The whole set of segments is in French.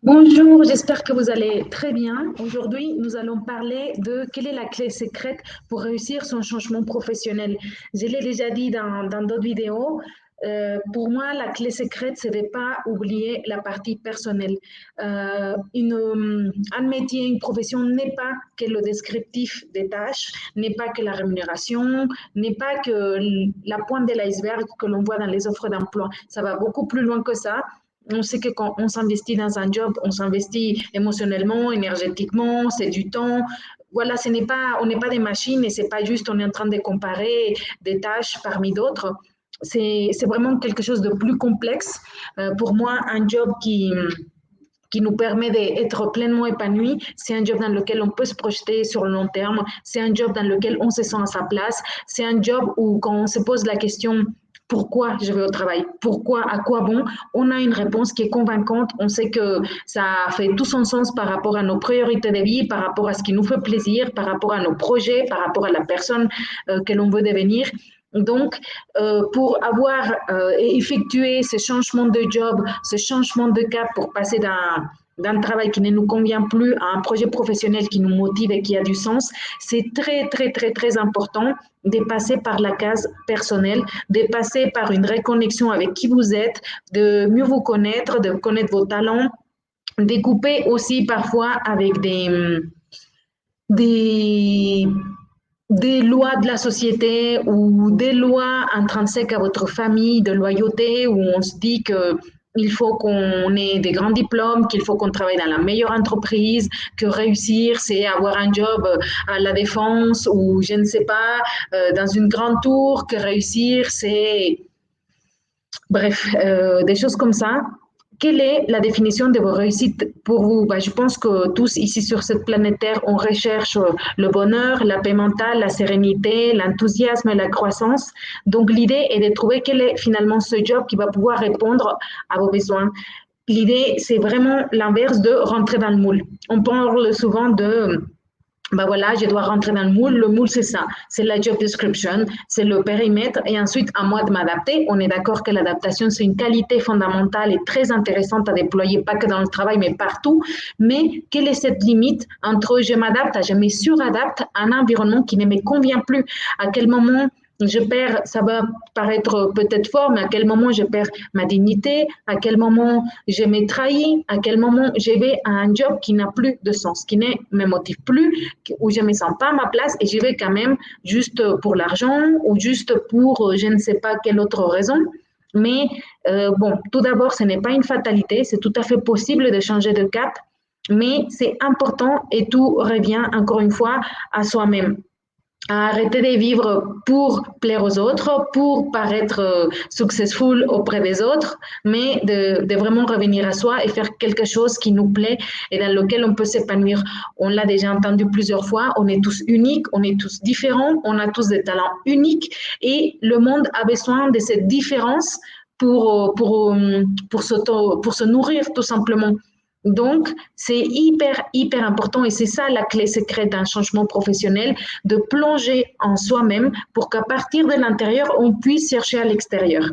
Bonjour, j'espère que vous allez très bien. Aujourd'hui, nous allons parler de quelle est la clé secrète pour réussir son changement professionnel. Je l'ai déjà dit dans d'autres vidéos. Pour moi, la clé secrète, c'est de ne pas oublier la partie personnelle. Un métier, une profession n'est pas que le descriptif des tâches, n'est pas que la rémunération, n'est pas que la pointe de l'iceberg que l'on voit dans les offres d'emploi. Ça va beaucoup plus loin que ça. On sait que quand on s'investit dans un job, on s'investit émotionnellement, énergétiquement, c'est du temps. Voilà, on n'est pas des machines et c'est pas juste on est en train de comparer des tâches parmi d'autres. C'est vraiment quelque chose de plus complexe. Pour moi, un job qui nous permet d'être pleinement épanoui. C'est un job dans lequel on peut se projeter sur le long terme. C'est un job dans lequel on se sent à sa place. C'est un job où quand on se pose la question pourquoi je vais au travail, pourquoi, à quoi bon, on a une réponse qui est convaincante. On sait que ça fait tout son sens par rapport à nos priorités de vie, par rapport à ce qui nous fait plaisir, par rapport à nos projets, par rapport à la personne que l'on veut devenir. Donc, pour avoir effectué ce changement de job, ce changement de cap pour passer d'un travail qui ne nous convient plus à un projet professionnel qui nous motive et qui a du sens, c'est très, très, très, très important de passer par la case personnelle, de passer par une réconnexion avec qui vous êtes, de mieux vous connaître, de connaître vos talents, de couper aussi parfois avec des, des lois de la société ou des lois intrinsèques à votre famille de loyauté où on se dit que il faut qu'on ait des grands diplômes, qu'il faut qu'on travaille dans la meilleure entreprise, que réussir, c'est avoir un job à la défense ou je ne sais pas, dans une grande tour, que réussir, c'est bref, des choses comme ça. Quelle est la définition de vos réussites pour vous? Je pense que tous ici sur cette planète Terre, on recherche le bonheur, la paix mentale, la sérénité, l'enthousiasme et la croissance. Donc l'idée est de trouver quel est finalement ce job qui va pouvoir répondre à vos besoins. L'idée, c'est vraiment l'inverse de rentrer dans le moule. On parle souvent de voilà, je dois rentrer dans le moule. Le moule, c'est ça. C'est la job description, c'est le périmètre. Et ensuite, à moi de m'adapter. On est d'accord que l'adaptation, c'est une qualité fondamentale et très intéressante à déployer, pas que dans le travail, mais partout. Mais quelle est cette limite entre je m'adapte, je me suradapte à un environnement qui ne me convient plus? À quel moment je perds, ça va paraître peut-être fort, mais à quel moment je perds ma dignité, à quel moment je me trahis, à quel moment je vais à un job qui n'a plus de sens, qui ne me motive plus, où je ne me sens pas à ma place et j'y vais quand même juste pour l'argent ou juste pour je ne sais pas quelle autre raison. Mais bon, tout d'abord, ce n'est pas une fatalité, c'est tout à fait possible de changer de cap, mais c'est important et tout revient encore une fois à soi-même, à arrêter de vivre pour plaire aux autres, pour paraître successful auprès des autres, mais de vraiment revenir à soi et faire quelque chose qui nous plaît et dans lequel on peut s'épanouir. On l'a déjà entendu plusieurs fois, on est tous uniques, on est tous différents, on a tous des talents uniques et le monde a besoin de cette différence pour se nourrir tout simplement. Donc, c'est hyper, hyper important et c'est ça la clé secrète d'un changement professionnel, de plonger en soi-même pour qu'à partir de l'intérieur, on puisse chercher à l'extérieur.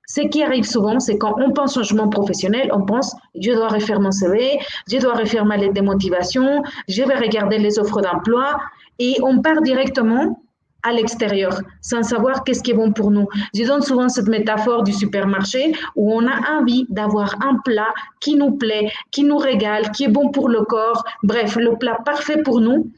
Ce qui arrive souvent, c'est quand on pense changement professionnel, on pense je dois refaire mon CV, je dois refaire ma lettre de motivation, je vais regarder les offres d'emploi et on part directement à l'extérieur, sans savoir qu'est-ce qui est bon pour nous. Je donne souvent cette métaphore du supermarché où on a envie d'avoir un plat qui nous plaît, qui nous régale, qui est bon pour le corps, bref, le plat parfait pour nous.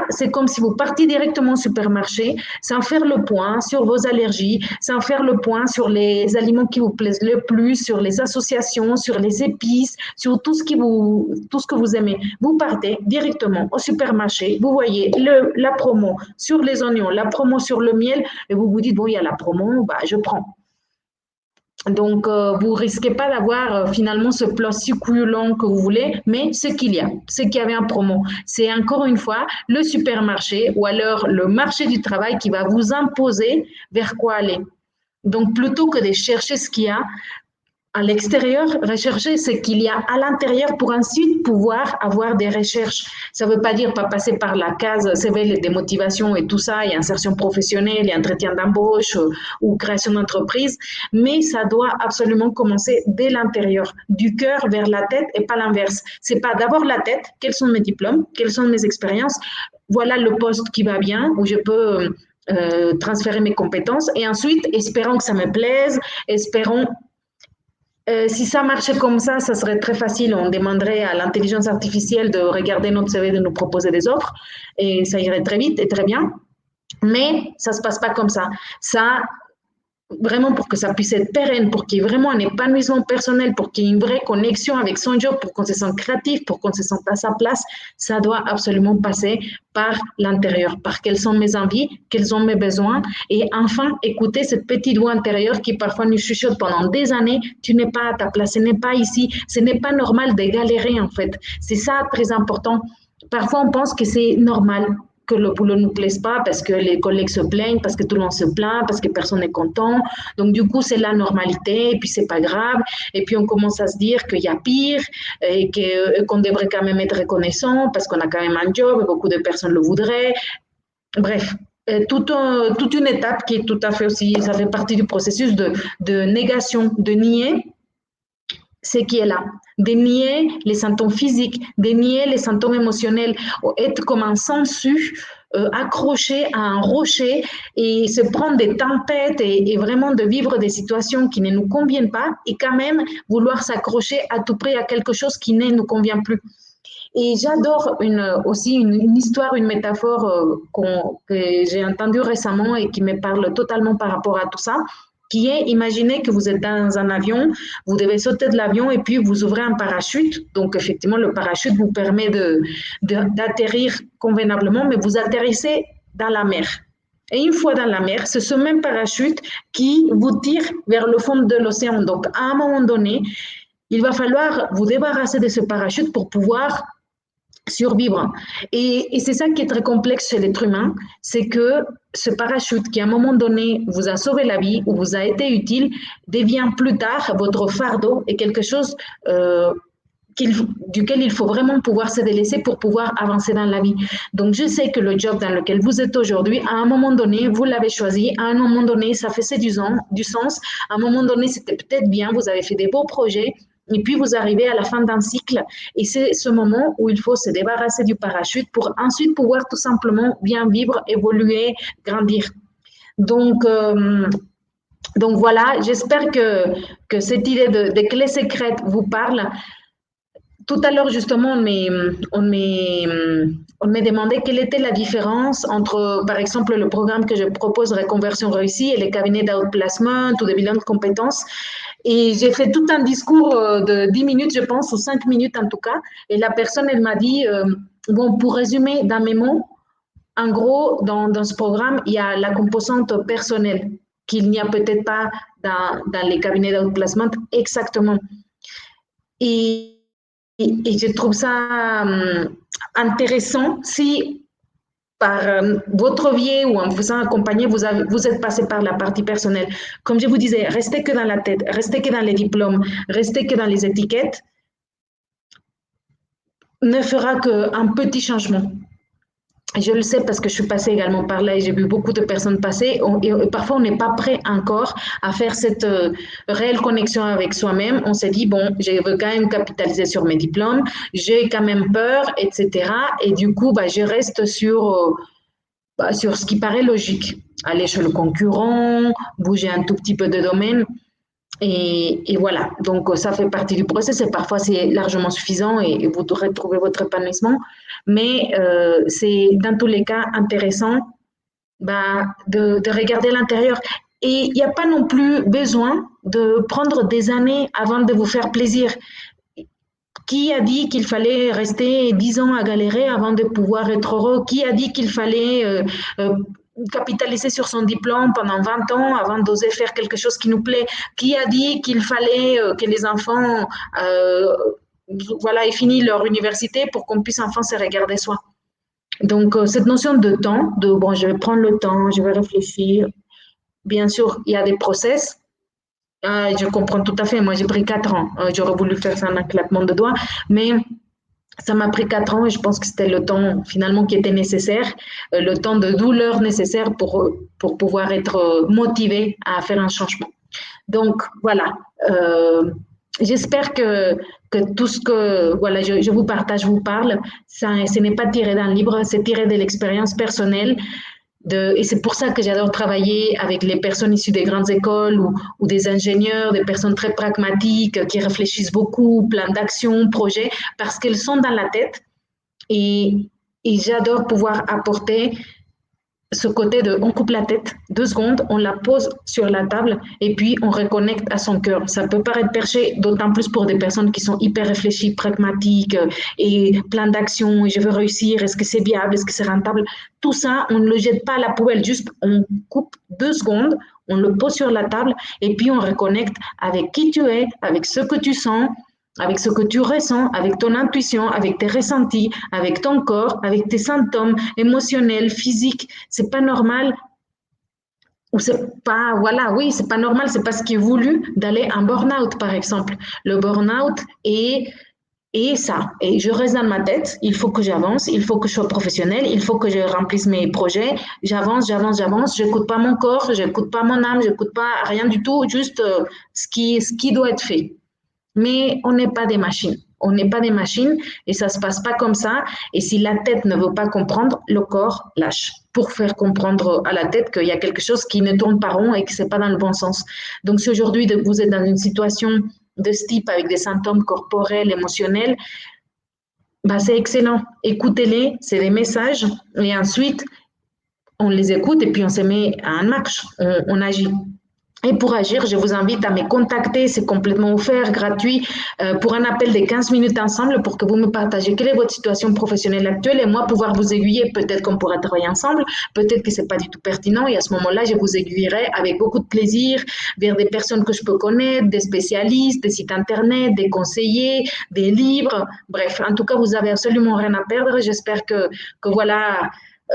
C'est comme si vous partiez directement au supermarché sans faire le point sur vos allergies, sans faire le point sur les aliments qui vous plaisent le plus, sur les associations, sur les épices, sur tout ce que vous aimez. Vous partez directement au supermarché, vous voyez la promo sur les oignons, la promo sur le miel, et vous vous dites, bon, il y a la promo, je prends. Donc, vous risquez pas d'avoir finalement ce plat succulent que vous voulez, mais ce qu'il y a, ce qu'il y avait en promo. C'est encore une fois le supermarché ou alors le marché du travail qui va vous imposer vers quoi aller. Donc, plutôt que de chercher ce qu'il y a, à l'extérieur, rechercher ce qu'il y a à l'intérieur pour ensuite pouvoir avoir des recherches. Ça ne veut pas dire pas passer par la case CV des motivations et tout ça, et insertion professionnelle, et entretien d'embauche ou création d'entreprise, mais ça doit absolument commencer dès l'intérieur, du cœur vers la tête et pas l'inverse. C'est pas d'abord la tête, quels sont mes diplômes, quelles sont mes expériences, voilà le poste qui va bien, où je peux transférer mes compétences, et ensuite, espérons que ça me plaise, espérons si ça marchait comme ça serait très facile. On demanderait à l'intelligence artificielle de regarder notre CV, de nous proposer des offres, et ça irait très vite et très bien. Mais ça ne se passe pas comme ça. Ça, vraiment pour que ça puisse être pérenne, pour qu'il y ait vraiment un épanouissement personnel, pour qu'il y ait une vraie connexion avec son job, pour qu'on se sente créatif, pour qu'on se sente à sa place, ça doit absolument passer par l'intérieur, par quelles sont mes envies, quels sont mes besoins, et enfin écouter cette petite voix intérieure qui parfois nous chuchote pendant des années, tu n'es pas à ta place, ce n'est pas ici, ce n'est pas normal de galérer en fait. C'est ça très important. Parfois on pense que c'est normal, que le boulot ne nous plaise pas parce que les collègues se plaignent, parce que tout le monde se plaint, parce que personne n'est content. Donc, du coup, c'est la normalité, et puis c'est pas grave. Et puis, on commence à se dire qu'il y a pire et qu'on devrait quand même être reconnaissant parce qu'on a quand même un job et beaucoup de personnes le voudraient. Bref, toute une étape qui est tout à fait aussi, ça fait partie du processus de négation, de nier ce qui est là, de nier les symptômes physiques, de nier les symptômes émotionnels, être comme un sensu accroché à un rocher et se prendre des tempêtes et vraiment de vivre des situations qui ne nous conviennent pas et quand même vouloir s'accrocher à tout prix à quelque chose qui ne nous convient plus. Et j'adore aussi une histoire, une métaphore que j'ai entendue récemment et qui me parle totalement par rapport à tout ça, qui est, imaginez que vous êtes dans un avion, vous devez sauter de l'avion et puis vous ouvrez un parachute. Donc, effectivement, le parachute vous permet d'atterrir convenablement, mais vous atterrissez dans la mer. Et une fois dans la mer, c'est ce même parachute qui vous tire vers le fond de l'océan. Donc, à un moment donné, il va falloir vous débarrasser de ce parachute pour pouvoir survivre. Et c'est ça qui est très complexe chez l'être humain, c'est que ce parachute qui à un moment donné vous a sauvé la vie ou vous a été utile devient plus tard votre fardeau et quelque chose duquel il faut vraiment pouvoir se délaisser pour pouvoir avancer dans la vie. Donc, je sais que le job dans lequel vous êtes aujourd'hui, à un moment donné, vous l'avez choisi, à un moment donné, ça faisait du sens, à un moment donné, c'était peut-être bien, vous avez fait des beaux projets, et puis vous arrivez à la fin d'un cycle, et c'est ce moment où il faut se débarrasser du parachute pour ensuite pouvoir tout simplement bien vivre, évoluer, grandir. Donc, voilà, j'espère que cette idée de clé secrète vous parle. Tout à l'heure, justement, on m'est demandé quelle était la différence entre, par exemple, le programme que je propose, Reconversion réussie, et les cabinets d'outplacement ou de bilan de compétences. Et j'ai fait tout un discours de 10 minutes, je pense, ou 5 minutes en tout cas. Et la personne, elle m'a dit, bon, pour résumer dans mes mots, en gros, dans ce programme, il y a la composante personnelle qu'il n'y a peut-être pas dans les cabinets d'outplacement exactement. Et et je trouve ça intéressant si par votre biais ou en vous faisant accompagner, vous êtes passé par la partie personnelle. Comme je vous disais, restez que dans la tête, restez que dans les diplômes, restez que dans les étiquettes, ne fera qu'un petit changement. Je le sais parce que je suis passée également par là et j'ai vu beaucoup de personnes passer. Et parfois, on n'est pas prêt encore à faire cette réelle connexion avec soi-même. On s'est dit, bon, je veux quand même capitaliser sur mes diplômes, j'ai quand même peur, etc. Et du coup, bah, je reste sur ce qui paraît logique. Aller chez le concurrent, bouger un tout petit peu de domaine. Et voilà, donc ça fait partie du process et parfois c'est largement suffisant et vous devrez trouver votre épanouissement. Mais c'est dans tous les cas intéressant bah, de regarder l'intérieur. Et il n'y a pas non plus besoin de prendre des années avant de vous faire plaisir. Qui a dit qu'il fallait rester 10 ans à galérer avant de pouvoir être heureux? Qui a dit qu'il fallait capitaliser sur son diplôme pendant 20 ans avant d'oser faire quelque chose qui nous plaît? Qui a dit qu'il fallait que les enfants voilà, aient fini leur université pour qu'on puisse enfin se regarder soi? Donc, cette notion de temps, de bon, je vais prendre le temps, je vais réfléchir. Bien sûr, il y a des process, Ah, je comprends tout à fait. Moi, j'ai pris 4 ans. J'aurais voulu faire ça en un claquement de doigts, mais ça m'a pris 4 ans et je pense que c'était le temps finalement qui était nécessaire, le temps de douleur nécessaire pour pouvoir être motivé à faire un changement. Donc voilà, j'espère que tout ce que voilà, je vous partage, vous parle, ça, ce n'est pas tiré d'un livre, c'est tiré de l'expérience personnelle. Et c'est pour ça que j'adore travailler avec les personnes issues des grandes écoles ou des ingénieurs, des personnes très pragmatiques qui réfléchissent beaucoup, plein d'actions, projets, parce qu'elles sont dans la tête et, et j'adore pouvoir apporter ce côté de on coupe la tête 2 secondes, on la pose sur la table et puis on reconnecte à son cœur. Ça peut paraître perché, d'autant plus pour des personnes qui sont hyper réfléchies, pragmatiques et plein d'actions et je veux réussir, est-ce que c'est viable, est-ce que c'est rentable. Tout ça, on ne le jette pas à la poubelle, juste on coupe 2 secondes, on le pose sur la table et puis on reconnecte avec qui tu es, avec ce que tu sens, avec ce que tu ressens, avec ton intuition, avec tes ressentis, avec ton corps, avec tes symptômes émotionnels, physiques. C'est pas normal ou c'est pas, voilà, oui, c'est pas normal, c'est pas ce qui est voulu d'aller en burn-out, par exemple. Le burn-out est ça. Et je reste dans ma tête, il faut que j'avance, il faut que je sois professionnelle, il faut que je remplisse mes projets. J'avance, j'avance, j'avance. J'écoute pas mon corps, j'écoute pas mon âme, j'écoute pas rien du tout, juste ce qui doit être fait. Mais on n'est pas des machines. On n'est pas des machines et ça ne se passe pas comme ça. Et si la tête ne veut pas comprendre, le corps lâche pour faire comprendre à la tête qu'il y a quelque chose qui ne tourne pas rond et que ce n'est pas dans le bon sens. Donc si aujourd'hui vous êtes dans une situation de ce type avec des symptômes corporels, émotionnels, bah c'est excellent. Écoutez-les, c'est des messages et ensuite on les écoute et puis on se met en marche, on agit. Et pour agir, je vous invite à me contacter, c'est complètement offert, gratuit, pour un appel de 15 minutes ensemble pour que vous me partagiez quelle est votre situation professionnelle actuelle et moi pouvoir vous aiguiller. Peut-être qu'on pourra travailler ensemble, peut-être que c'est pas du tout pertinent et à ce moment-là, je vous aiguillerai avec beaucoup de plaisir vers des personnes que je peux connaître, des spécialistes, des sites internet, des conseillers, des livres. Bref, en tout cas, vous avez absolument rien à perdre. J'espère que voilà,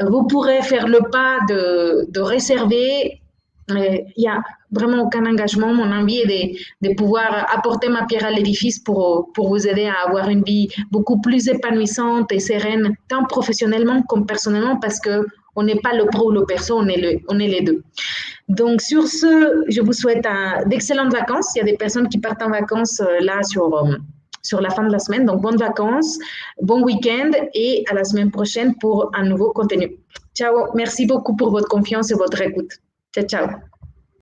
vous pourrez faire le pas de réserver. Il n'y a vraiment aucun engagement. Mon envie est de pouvoir apporter ma pierre à l'édifice pour vous aider à avoir une vie beaucoup plus épanouissante et sereine, tant professionnellement comme personnellement, parce que on n'est pas le pro ou le perso, on est les deux. Donc, sur ce, je vous souhaite d'excellentes vacances. Il y a des personnes qui partent en vacances là sur la fin de la semaine. Donc, bonnes vacances, bon week-end et à la semaine prochaine pour un nouveau contenu. Ciao, merci beaucoup pour votre confiance et votre écoute. Ciao, ciao.